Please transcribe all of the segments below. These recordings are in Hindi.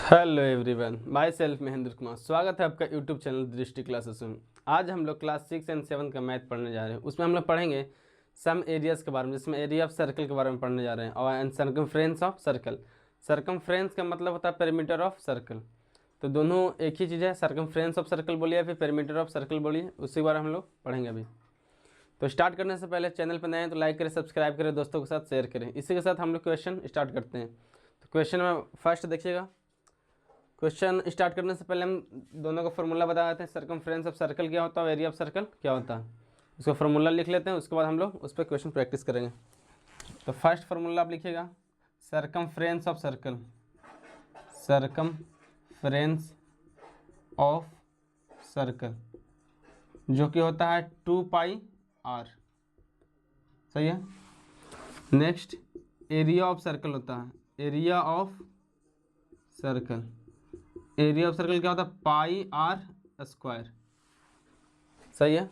Hello everyone, my self Mahendra Kumar. स्वागत है आपका यूट्यूब चैनल दृष्टि क्लासेस में। आज हम लोग क्लास 6 एंड 7 का मैथ पढ़ने जा रहे हैं। उसमें हम लोग पढ़ेंगे सम एरियाज़ के बारे में, जिसमें एरिया ऑफ सर्कल के बारे में पढ़ने जा रहे हैं, और and circumference of circle. Circumference का मतलब होता है पेरीमीटर ऑफ सर्कल। तो दोनों एक ही चीज़ है, सर्कमफ्रेंस ऑफ सर्कल बोलिए या फिर पेरीमीटर ऑफ सर्कल बोलिए, उसी के बारे में हम लोग पढ़ेंगे अभी। तो स्टार्ट करने से पहले चैनल पर नए हैं तो लाइक करें, सब्सक्राइब करें, दोस्तों के साथ शेयर करें। इसी के साथ हम लोग क्वेश्चन स्टार्ट करते हैं। तो क्वेश्चन में फर्स्ट देखिएगा। क्वेश्चन स्टार्ट करने से पहले हम दोनों का फॉर्मूला बता देते हैं। सर्कमफ्रेंस ऑफ सर्कल क्या होता है और एरिया ऑफ सर्कल क्या होता है, उसका फॉर्मूला लिख लेते हैं। उसके बाद हम लोग उस पर क्वेश्चन प्रैक्टिस करेंगे। तो फर्स्ट फार्मूला आप लिखिएगा, circumference of circle. Circumference of circle जो कि होता है 2πr। सही है। नेक्स्ट एरिया ऑफ सर्कल होता है, area of circle. Area of circle क्या होता है, πr²। सही है।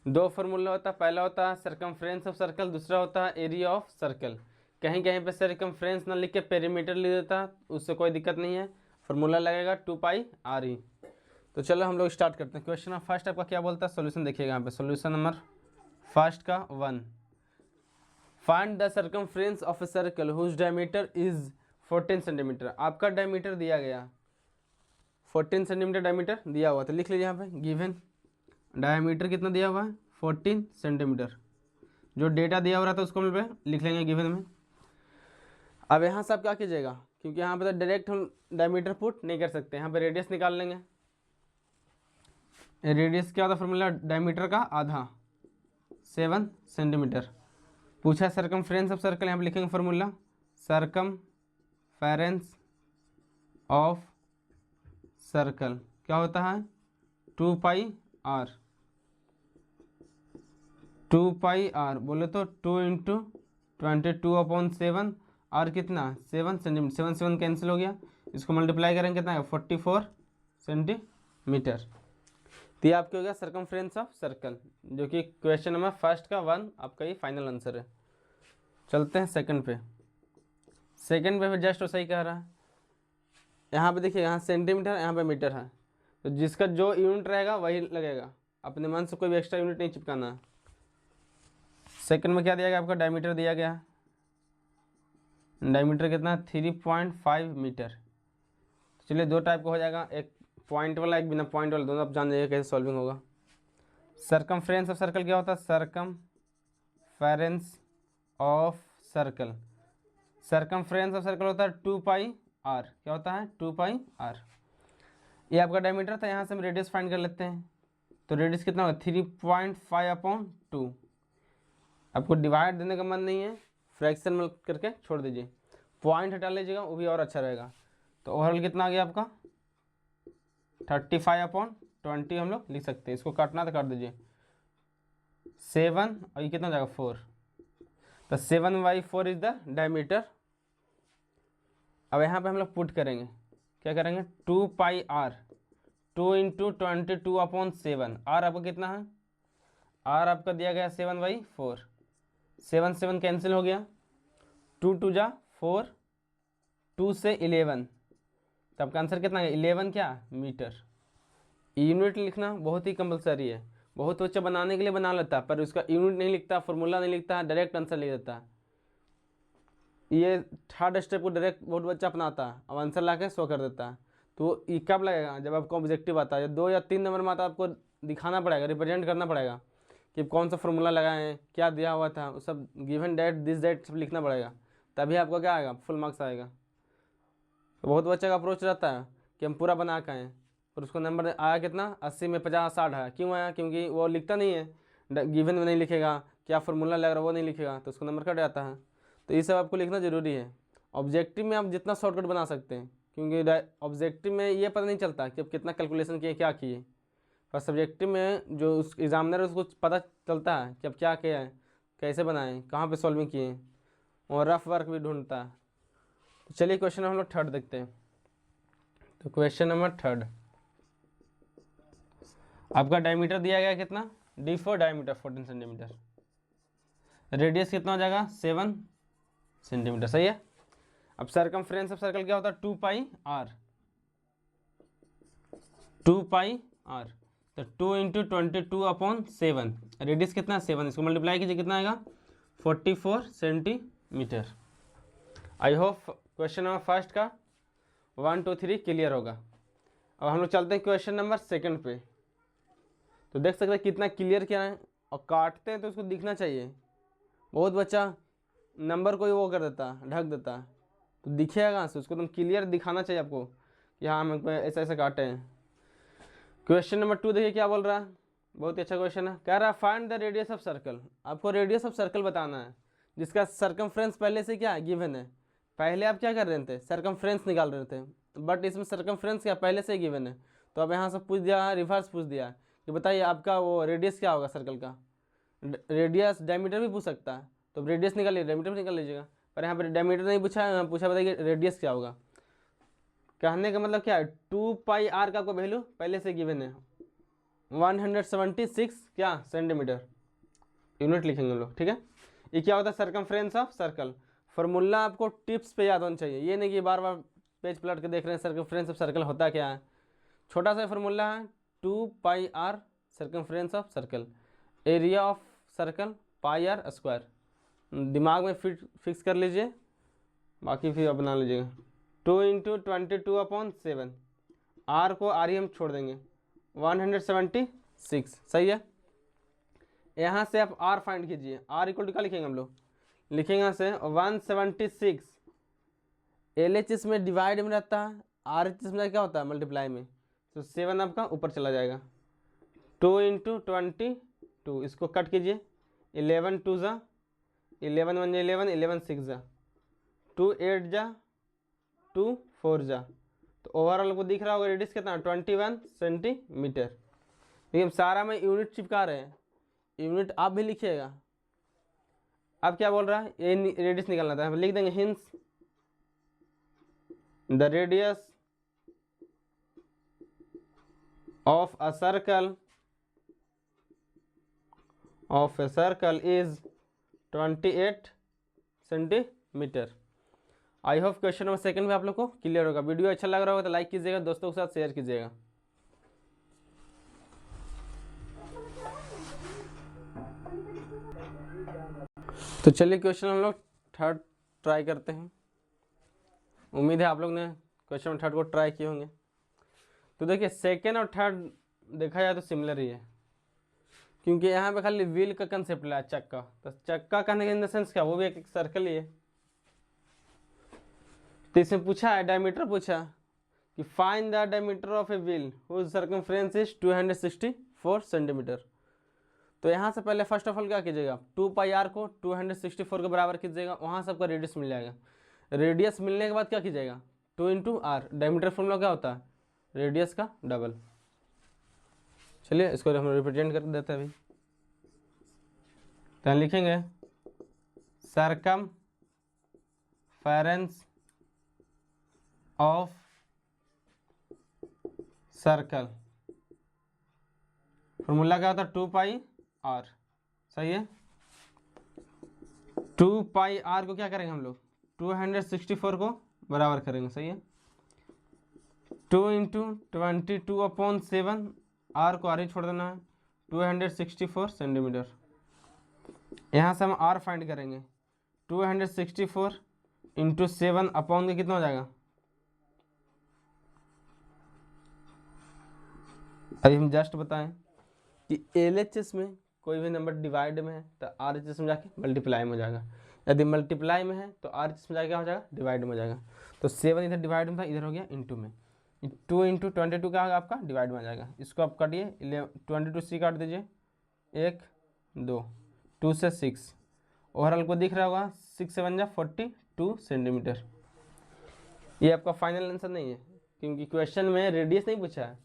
दो फार्मूला होता है, पहला होता है सर्कमफ्रेंस ऑफ सर्कल, दूसरा होता है एरिया ऑफ सर्कल। कहीं कहीं पे सर्कमफ्रेंस ना लिख के पेरीमीटर लिख देता, उससे कोई दिक्कत नहीं है, फार्मूला लगेगा 2πr। तो चलो हम लोग स्टार्ट करते हैं। क्वेश्चन नंबर फर्स्ट आपका क्या बोलता है, सोल्यूशन देखिएगा यहाँ पे। सोल्यूशन नंबर फर्स्ट का 1, find the circumference of a circle whose diameter is 14 centimetre. आपका डायमीटर दिया गया 14 सेंटीमीटर डायमीटर दिया हुआ, तो लिख लीजिए यहाँ पे गिवन डायमीटर कितना दिया हुआ है 14 सेंटीमीटर। जो डेटा दिया हुआ था उसको हम लिख लेंगे गिवन में। अब यहाँ से आप क्या कीजिएगा, क्योंकि यहाँ पे तो डायरेक्ट हम डायमीटर पुट नहीं कर सकते, यहाँ पे रेडियस निकाल लेंगे। रेडियस क्या होता है फॉर्मूला, डायमीटर का आधा 7 सेंटीमीटर। पूछा सर्कमफ्रेंस ऑफ सर्कल, यहाँ पे लिखेंगे फॉर्मूला सर्कमफेरेंस ऑफ सर्कल क्या होता है 2πr। 2πr बोले तो 2 × 22/7, और कितना 7 सेंटीमीटर। 7 7 कैंसिल हो गया, इसको मल्टीप्लाई करेंगे कितना है 44 सेंटीमीटर। तो ये आपके हो गया सर्कमफ्रेंस ऑफ सर्कल, जो कि क्वेश्चन नंबर फर्स्ट का 1 आपका ये फाइनल आंसर है। चलते हैं सेकंड पे। सेकंड पे जस्ट सही कह रहा है। यहाँ पे देखिए, यहाँ सेंटीमीटर, यहाँ पे मीटर है, तो जिसका जो यूनिट रहेगा वही लगेगा, अपने मन से कोई भी एक्स्ट्रा यूनिट नहीं चिपकाना है। सेकंड में क्या दिया गया आपका, डायमीटर दिया गया। डायमीटर कितना 3.5 मीटर। चलिए दो टाइप का हो जाएगा, एक पॉइंट वाला एक बिना पॉइंट वाला, दोनों आप जान जाइए कैसे सॉल्विंग होगा। सर्कमफ्रेंस ऑफ सर्कल क्या होता है, circumference of circle. Circumference of circle होता है 2πr। क्या होता है 2πr। ये आपका डायमीटर था, यहाँ से हम रेडियस फाइंड कर लेते हैं। तो रेडियस कितना होगा 3.5/2। आपको डिवाइड देने का मन नहीं है, फ्रैक्शन में करके छोड़ दीजिए, पॉइंट हटा लीजिएगा, वो भी और अच्छा रहेगा। तो ओवरऑल कितना आ गया आपका 35/20 हम लोग लिख सकते हैं। इसको काटना तो काट दीजिए 7, और ये कितना हो जाएगा 4। तो 7/4 इज द डायमीटर। अब यहाँ पे हम लोग पुट करेंगे, क्या करेंगे 2πr, 2 × 22/7। आर आपका कितना है, आर आपका दिया गया 7/4। 7 7 कैंसिल हो गया, 2 2 जा 4, 2 से 11, तो आपका आंसर कितना है 11 क्या मीटर। यूनिट लिखना बहुत ही कंपलसरी है, बहुत बच्चा बनाने के लिए बना लेता है, पर उसका यूनिट नहीं लिखता, फॉर्मूला नहीं लिखता, डायरेक्ट आंसर लिख देता है। ये थर्ड स्टेप को डायरेक्ट बहुत बच्चा अपनाता है, अब आंसर ला के शो कर देता है। तो ये कब लगेगा, जब आपको ऑब्जेक्टिव आता है, 2 या 3 नंबर में आता है, आपको दिखाना पड़ेगा, रिप्रेजेंट करना पड़ेगा कि कौन सा फॉर्मूला लगाए हैं, क्या दिया हुआ था, वो सब गिवन डेट दिस डेट सब लिखना पड़ेगा, तभी आपको क्या आएगा फुल मार्क्स आएगा। तो बहुत बच्चे का अप्रोच रहता है कि हम पूरा बना के आएँ, और उसको नंबर आया कितना 80 में 50 60 आया। क्यों आया, क्योंकि वो लिखता नहीं है, गिवन में नहीं लिखेगा, क्या फार्मूला लग रहा है वो नहीं लिखेगा, तो उसको नंबर कट जाता है। तो ये सब आपको लिखना ज़रूरी है। ऑब्जेक्टिव में आप जितना शॉर्टकट बना सकते हैं, क्योंकि ऑब्जेक्टिव में ये पता नहीं चलता कि आप कितना कैलकुलेशन किए, क्या किए, पर सब्जेक्टिव में जो उस एग्जामिनर है उसको पता चलता है कि अब क्या किया है, कैसे बनाएं, कहाँ पे सॉल्विंग किए, और रफ वर्क भी ढूंढता है। तो चलिए क्वेश्चन हम लोग थर्ड देखते हैं। तो क्वेश्चन नंबर थर्ड, आपका डायमीटर दिया गया कितना D4, डायमीटर 14 सेंटीमीटर, रेडियस कितना हो जाएगा 7 सेंटीमीटर। सही है। अब सरकमफ्रेंस ऑफ सर्कल क्या होता है, 2 पाई आर, 2 पाई आर। तो 2 इंटू 22/7, रेडियस कितना है 7, इसको मल्टीप्लाई कीजिए कितना आएगा 44 centimetre. I hope question number first का 1 2 3 क्लियर होगा। अब हम लोग चलते हैं क्वेश्चन नंबर सेकंड पे। तो देख सकते हैं कितना क्लियर क्या है, और काटते हैं तो उसको दिखना चाहिए। बहुत बच्चा नंबर को ही वो कर देता, ढक देता, तो दिखेगा कहाँ से, उसको तुम क्लियर दिखाना चाहिए आपको कि हाँ हम ऐसा ऐसा काटे हैं। क्वेश्चन नंबर 2 देखिए क्या बोल रहा है, बहुत ही अच्छा क्वेश्चन है। कह रहा है find the radius of circle, आपको रेडियस ऑफ सर्कल बताना है जिसका सरकमफ्रेंस पहले से क्या है गिवन है। पहले आप क्या कर रहे थे, सरकमफ्रेंस निकाल रहे थे, बट इसमें सरकमफ्रेंस क्या पहले से गिवन है। तो अब यहाँ से पूछ दिया, रिवर्स पूछ दिया कि बताइए आपका वो रेडियस क्या होगा सर्कल का। रेडियस डायमीटर भी पूछ सकता है, तो रेडियस निकालिए, डायमीटर भी निकाल लीजिएगा, पर यहाँ पर डायमीटर नहीं पूछा, पूछा बताइए रेडियस क्या होगा। कहने का मतलब क्या है, 2 पाई आर का आपको वैल्यू पहले से गिवन है 176 क्या सेंटीमीटर, यूनिट लिखेंगे हम लोग, ठीक है। ये क्या होता है सरकमफ्रेंस ऑफ सर्कल। फार्मूला आपको टिप्स पे याद होना चाहिए, ये नहीं कि बार बार पेज पलट के देख रहे हैं सरकमफ्रेंस ऑफ सर्कल होता क्या है। छोटा सा फार्मूला है 2 pi r circumference of circle, area of circle pi r square. दिमाग में फिक्स कर लीजिए, बाकी फिर बना लीजिएगा। 2 इंटू 22/7, आर को आर ही हम छोड़ देंगे 176, सही है। यहाँ से आप आर फाइंड कीजिए, आर इक्वल टू क्या लिखेंगे हम लोग, लिखेंगे यहाँ से 176। एल एच एस में डिवाइड में रहता है, आर एच एस में क्या होता है मल्टीप्लाई में, तो 7 आपका ऊपर चला जाएगा। 2 इंटू 22, इसको कट कीजिए, 11 2 जा 11 1 जा 11, 11 6 जा 2 8 जा 2 4 जा, तो ओवरऑल को दिख रहा होगा रेडियस कितना 21 सेंटीमीटर। देखिए सारा में यूनिट चिपका रहे हैं, यूनिट आप भी लिखिएगा। अब क्या बोल रहा है, ये रेडियस निकालना था, हम लिख देंगे hints the radius of a circle is 28 centimetre. I hope question number second में आप लोग को क्लियर होगा। वीडियो अच्छा लग रहा होगा तो लाइक कीजिएगा, दोस्तों के साथ शेयर कीजिएगा। तो चलिए क्वेश्चन हम लोग थर्ड ट्राई करते हैं। उम्मीद है आप लोग ने क्वेश्चन थर्ड को ट्राई किए होंगे। तो देखिए सेकेंड और थर्ड देखा जाए तो सिमिलर ही है, क्योंकि यहाँ पे खाली व्हील का कंसेप्ट लाया, चक्का। तो चक्का कहने के इन द सेंस क्या, वो भी एक सर्कल ही है। तो इसमें पूछा है डायमीटर, पूछा कि find the diameter of a wheel whose circumference is 264 centimetre. तो यहाँ से पहले फर्स्ट ऑफ ऑल क्या कीजिएगा, 2 पाई आर को 264 के बराबर कीजिएगा, वहाँ से आपका रेडियस मिल जाएगा। रेडियस मिलने के बाद क्या कीजिएगा, 2 इंटू आर, डायमीटर फॉर्मूला क्या होता है रेडियस का डबल। चलिए इसको हम रिप्रेजेंट कर देते हैं अभी। तो लिखेंगे सरकमफेरेंस ऑफ सर्कल, फॉर्मूला क्या होता है 2 पाई आर, सही है। 2 पाई आर को क्या करेंगे हम लोग 264 को बराबर करेंगे, सही है। 2 इंटू 22/7, आर को आर ही छोड़ देना है, 264 सेंटीमीटर। यहाँ से हम आर फाइंड करेंगे, 264 इंटू 7 अपॉन के कितना हो जाएगा, अभी हम जस्ट बताएं कि एलएचएस में कोई भी नंबर डिवाइड में है तो आरएचएस में जाके मल्टीप्लाई में हो जाएगा, यदि मल्टीप्लाई में है तो आरएचएस में जाके क्या हो जाएगा डिवाइड में हो जाएगा। तो 7 इधर डिवाइड में था, इधर हो गया इंटू में, 2 इंटू 22 क्या होगा आपका डिवाइड में आ जाएगा। इसको आप काटिए, 22 से काट दीजिए, 1 2 2 से 6, ओवरऑल को दिख रहा होगा 6 7 जा 42 सेंटीमीटर। ये आपका फाइनल आंसर नहीं है, क्योंकि क्वेश्चन में रेडियस नहीं पूछा है,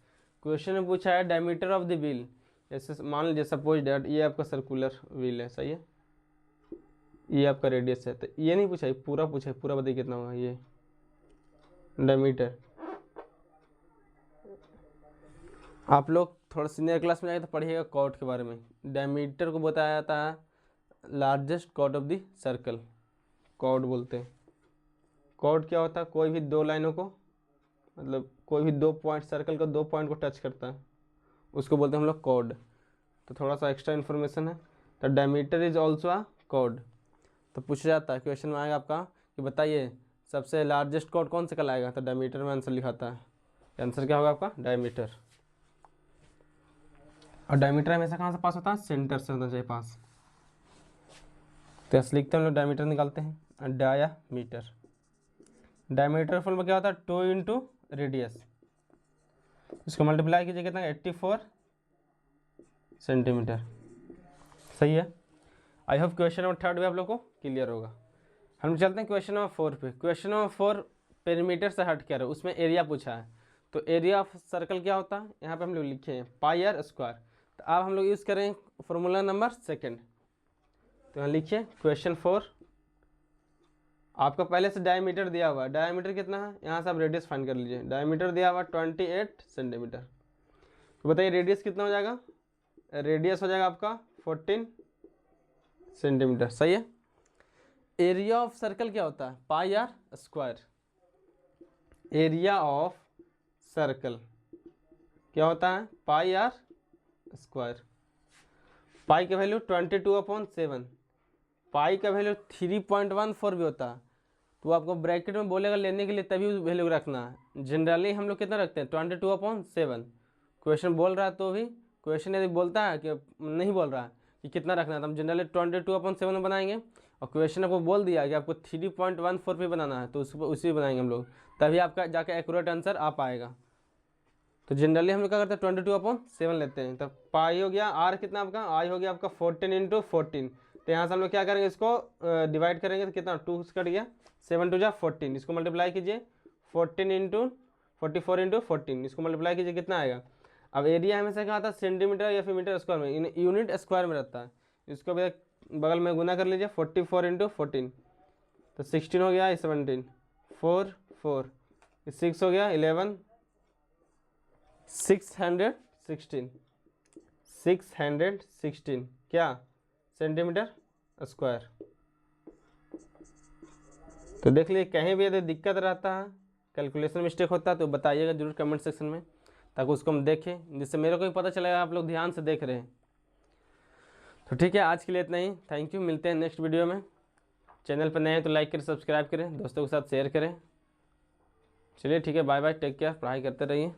क्वेश्चन में पूछा है डायमीटर ऑफ द व्हील। जैसे मान लीजिए सपोज डैट ये आपका सर्कुलर व्हील है, सही है, ये आपका रेडियस है, तो ये नहीं पूछा है, पूरा पूछा है, पूरा बताइए कितना होगा ये डायमीटर। आप लोग थोड़ा सीनियर क्लास में जाएगा तो पढ़िएगा कॉर्ड के बारे में। डायमीटर को बताया जाता है largest chord of the circle, chord बोलते हैं, कॉर्ड क्या होता है, कोई भी दो लाइनों को, मतलब कोई भी दो पॉइंट, सर्कल का दो पॉइंट को टच करता है, उसको बोलते हैं हम लोग कॉर्ड। तो थोड़ा सा एक्स्ट्रा इन्फॉर्मेशन है। तो diameter is also a cord. तो पूछा जाता है, क्वेश्चन में आएगा आपका कि बताइए सबसे लार्जेस्ट कॉर्ड कौन सा कहलाएगा, तो डायमीटर में आंसर लिखाता है। आंसर क्या होगा आपका, डायमीटर। और डायमीटर हमेशा कहाँ से पास होता है, सेंटर से होना चाहिए पास। तो ऐसे लिखते हैं हम लोग, डायमीटर निकालते हैं, डायामीटर। डायमीटर फुल में क्या होता है, 2 इंटू रेडियस, इसको मल्टीप्लाई कीजिए कितना, 84 सेंटीमीटर। सही है। आई होप क्वेश्चन नंबर 3 भी आप लोग को क्लियर होगा। हम चलते हैं क्वेश्चन नंबर 4 पे। क्वेश्चन नंबर 4 पेरीमीटर से हट कर, उसमें एरिया पूछा है। तो एरिया ऑफ सर्कल क्या होता है, यहाँ पे हम लोग लिखे हैं पाई आर स्क्वायर। तो अब हम लोग यूज़ करें फॉर्मूला नंबर 2। तो यहाँ लिखिए क्वेश्चन 4, आपको पहले से डायमीटर दिया हुआ है। डायमीटर कितना है, यहाँ से आप रेडियस फाइंड कर लीजिए। डायमीटर दिया हुआ 28 सेंटीमीटर। तो बताइए रेडियस कितना हो जाएगा, रेडियस हो जाएगा आपका 14 सेंटीमीटर। सही है। एरिया ऑफ सर्कल क्या होता है, pi r square. Area of circle क्या होता है, पाई आर स्क्वायर। पाई का वैल्यू 22/7, पाई का वैल्यू 3.14 भी होता है। तो आपको ब्रैकेट में बोलेगा लेने के लिए, तभी वैल्यू रखना है। जनरली हम लोग कितना रखते हैं, 22/7। क्वेश्चन बोल रहा है तो भी, क्वेश्चन यदि बोलता है कि नहीं बोल रहा है कि कितना रखना है, तो हम जनरली 22/7 में बनाएंगे। और क्वेश्चन आपको बोल दिया कि आपको 3.14 पे बनाना है, तो उसी पे बनाएंगे हम लोग, तभी आपका जाके एक्यूरेट आंसर आ पाएगा। तो जनरली हम लोग क्या करते हैं, 22/7 लेते हैं। तो पाई हो गया, आर कितना आपका, आई हो गया आपका 14 इंटू 14। तो यहाँ से हम लोग क्या करेंगे, इसको डिवाइड करेंगे तो कितना, 2 कट गया, 7 2 जा 14। इसको मल्टीप्लाई कीजिए 14 इंटू 44 इंटू 14, इसको मल्टीप्लाई कीजिए कितना आएगा। अब एरिया हमेशा क्या आता है, सेंटीमीटर या फिर मीटर स्क्वायर में, यूनिट स्क्वायर में रहता है। इसको भी बगल में गुना कर लीजिए, 44 इंटू 14, तो 16 हो गया, 17 4 4 6 हो गया, 11 616 क्या, सेंटीमीटर स्क्वायर। तो देख लीजिए, कहीं भी यदि दिक्कत रहता है, कैलकुलेशन मिस्टेक होता है, तो बताइएगा जरूर कमेंट सेक्शन में, ताकि उसको हम देखें, जिससे मेरे को भी पता चलेगा आप लोग ध्यान से देख रहे हैं। तो ठीक है, आज के लिए इतना ही। थैंक यू, मिलते हैं नेक्स्ट वीडियो में। चैनल पर नए हैं तो लाइक करें, सब्सक्राइब करें, दोस्तों के साथ शेयर करें। चलिए ठीक है, बाय बाय, टेक केयर, पढ़ाई करते रहिए।